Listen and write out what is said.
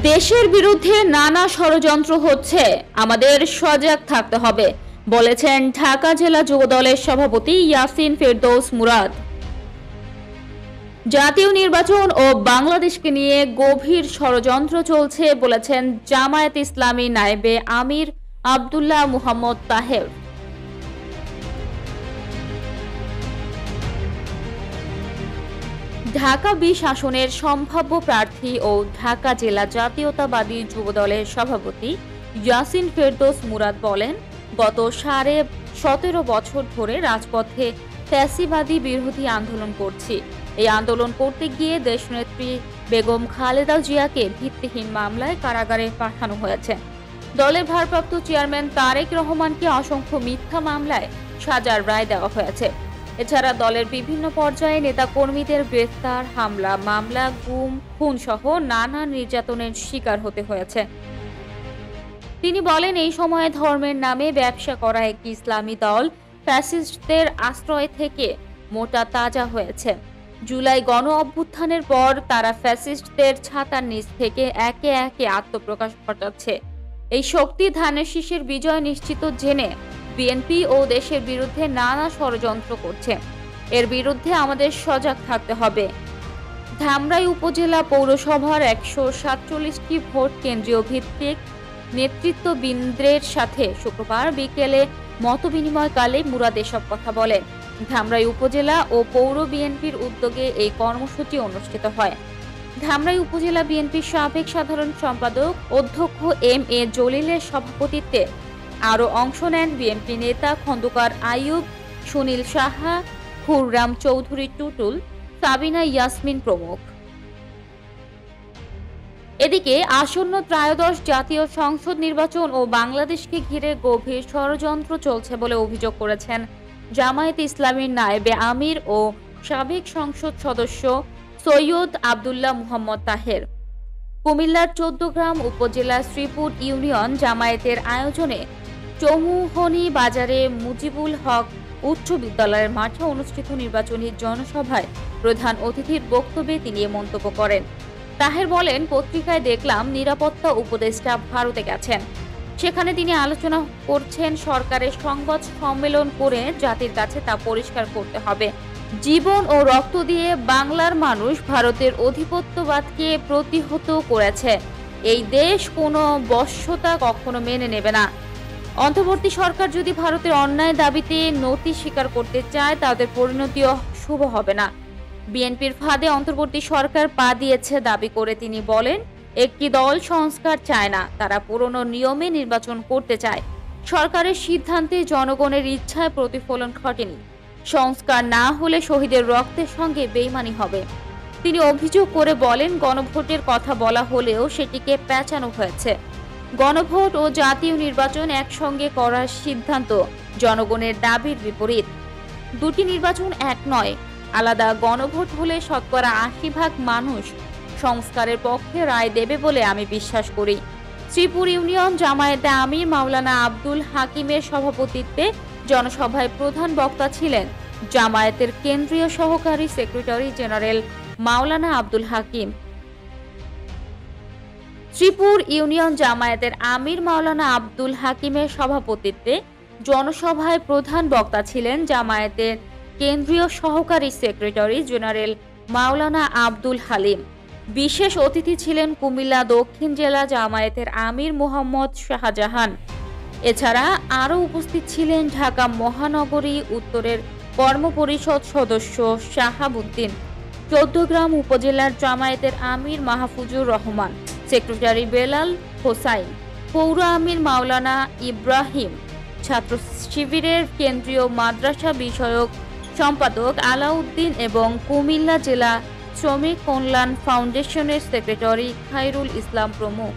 দেশের বিরুদ্ধে নানা ষড়যন্ত্র হচ্ছে, আমাদের সজাগ থাকতে হবে বলেছেন ঢাকা জেলা যুবদলের সভাপতি ইয়াসিন ফেরদৌস মুরাদ। জাতীয় নির্বাচন ও বাংলাদেশকে নিয়ে গভীর ষড়যন্ত্র চলছে বলেছেন জামায়াতে ইসলামী নায়েবে আমির আব্দুল্লাহ মুহাম্মদ তাহের। ঢাকা ২০ আসনের সম্ভাব্য প্রার্থী ও ঢাকা জেলা জাতীয়তাবাদী যুবদলের সভাপতি ইয়াসিন ফেরদৌস মুরাদ বলেন, গত ১৭.৫ বছর ধরে রাজপথে ফ্যাসিবাদী বিরোধী আন্দোলন করছি। এই আন্দোলন করতে গিয়ে দেশনেত্রী বেগম খালেদা জিয়াকে ভিত্তিহীন মামলায় কারাগারে পাঠানো হয়েছে। দলের ভারপ্রাপ্ত চেয়ারম্যান তারেক রহমানকে অসংখ্য মিথ্যা মামলায় সাজার রায় দেওয়া হয়েছে। এছাড়া দলের বিভিন্ন পর্যায়ে নেতাকর্মীদের গ্রেফতার, হামলা, মামলা, গুম, খুন সহ নানা নির্যাতনের শিকার হতে হয়েছে। তিনি বলেন, এই সময়ে ধর্মের নামে ব্যবসা করা একটি ইসলামী দল ফ্যাসিস্টদের আশ্রয় থেকে মোটা তাজা হয়েছে। জুলাই গণ অভ্যুত্থানের পর তারা ফ্যাসিস্টদের ছাতার নিচ থেকে একে একে আত্মপ্রকাশ ঘটাচ্ছে। এই শক্তি ধানের শীষের বিজয় নিশ্চিত জেনে বিএনপি ও দেশের বিরুদ্ধে নানা ষড়যন্ত্র করছে। এর বিরুদ্ধে আমাদের সজাগ থাকতে হবে। ধামরাই উপজেলা পৌরসভার ১৪৭টি ভোট কেন্দ্রীয় ভিত্তিক নেতৃত্ববৃন্দের সাথে শুক্রবার বিকেলে মতবিনিময়কালে মুরাদ এসব কথা বলেন। ধামরাই উপজেলা ও পৌর বিএনপির উদ্যোগে এই কর্মসূচি অনুষ্ঠিত হয়। ধামরাই উপজেলা বিএনপির সাবেক সাধারণ সম্পাদক অধ্যক্ষ এম.এ. জলিলের সভাপতিত্বে আরও অংশ নেন বিএনপি নেতা খন্দকার আইয়ুব, সুনীল সাহা, খুররাম চৌধুরী টুটুল, সাবিনা ইয়াসমিন প্রমুখ। এদিকে আসন্ন ত্রয়োদশ জাতীয় সংসদ নির্বাচন ও বাংলাদেশকে ঘিরে গভীর ষড়যন্ত্র চলছে বলে অভিযোগ করেছেন জামায়াতে ইসলামীর নায়েবে আমির ও সাবেক সংসদ সদস্য সৈয়দ আব্দুল্লাহ মুহাম্মদ তাহের। কুমিল্লার ১৪গ্রাম উপজেলার শ্রীপুর ইউনিয়ন জামায়াতের আয়োজনে চৌমুহনী বাজারে মুজিবুল হক উচ্চ বিদ্যালয়ের মাঠে অনুষ্ঠিত নির্বাচনী জনসভায় প্রধান অতিথির বক্তব্যে তিনি এ মন্তব্য করেন। তাহের বলেন, পত্রিকায় দেখলাম নিরাপত্তা উপদেষ্টা ভারতে গেছেন। সেখানে তিনি আলোচনা করছেন, সরকারের সংবাদ সম্মেলন করে জাতির কাছে তা পরিষ্কার করতে হবে। জীবন ও রক্ত দিয়ে বাংলার মানুষ ভারতের অধিপত্যবাদকে প্রতিহত করেছে। এই দেশ কোনো বশ্যতা কখনো মেনে নেবে না। অন্তর্বর্তী সরকার যদি ভারতের অন্যায় দাবিতে নতি স্বীকার করতে চায়, তাদের পরিণতিও শুভ হবে না। বিএনপির ফাঁদে অন্তর্বর্তী সরকার পা দিয়েছে দাবি করে তিনি বলেন, একটি দল সংস্কার চায় না, তারা পুরনো নিয়মে নির্বাচন করতে চায়। সরকারের সিদ্ধান্তে জনগণের ইচ্ছায় প্রতিফলন ঘটেনি। সংস্কার না হলে শহীদের রক্তের সঙ্গে বেইমানি হবে। তিনি অভিযোগ করে বলেন, গণভোটের কথা বলা হলেও সেটিকে পেঁচানো হয়েছে। গণভোট ও জাতীয় নির্বাচন একসঙ্গে করার সিদ্ধান্ত জনগণের দাবির বিপরীত। দুটি নির্বাচন এক নয়। আলাদা গণভোট হলে শতকরা ৮০% মানুষ সংস্কারের পক্ষে রায় দেবে বলে আমি বিশ্বাস করি। শ্রীপুর ইউনিয়ন জামায়াতে আমির মাওলানা আব্দুল হাকিমের সভাপতিত্বে জনসভায় প্রধান বক্তা ছিলেন জামায়াতের কেন্দ্রীয় সহকারী সেক্রেটারি জেনারেল মাওলানা আব্দুল হাকিম। শ্রীপুর ইউনিয়ন জামায়াতের আমির মাওলানা আব্দুল হাকিমের সভাপতিত্বে জনসভায় প্রধান বক্তা ছিলেন জামায়াতের কেন্দ্রীয় সহকারী সেক্রেটারি জেনারেল মাওলানা আব্দুল হালিম। বিশেষ অতিথি ছিলেন কুমিল্লা দক্ষিণ জেলা জামায়াতের আমির মোহাম্মদ শাহজাহান। এছাড়া আরও উপস্থিত ছিলেন ঢাকা মহানগরী উত্তরের কর্মপরিষদ সদস্য শাহাবুদ্দিন, ১৪গ্রাম উপজেলার জামায়াতের আমির মাহফুজুর রহমান, সেক্রেটারি বেলাল হোসাইন, পৌর আমির মাওলানা ইব্রাহিম, ছাত্র শিবিরের কেন্দ্রীয় মাদ্রাসা বিষয়ক সম্পাদক আলাউদ্দিন এবং কুমিল্লা জেলা শ্রমিক কল্যাণ ফাউন্ডেশনের সেক্রেটারি খায়রুল ইসলাম প্রমুখ।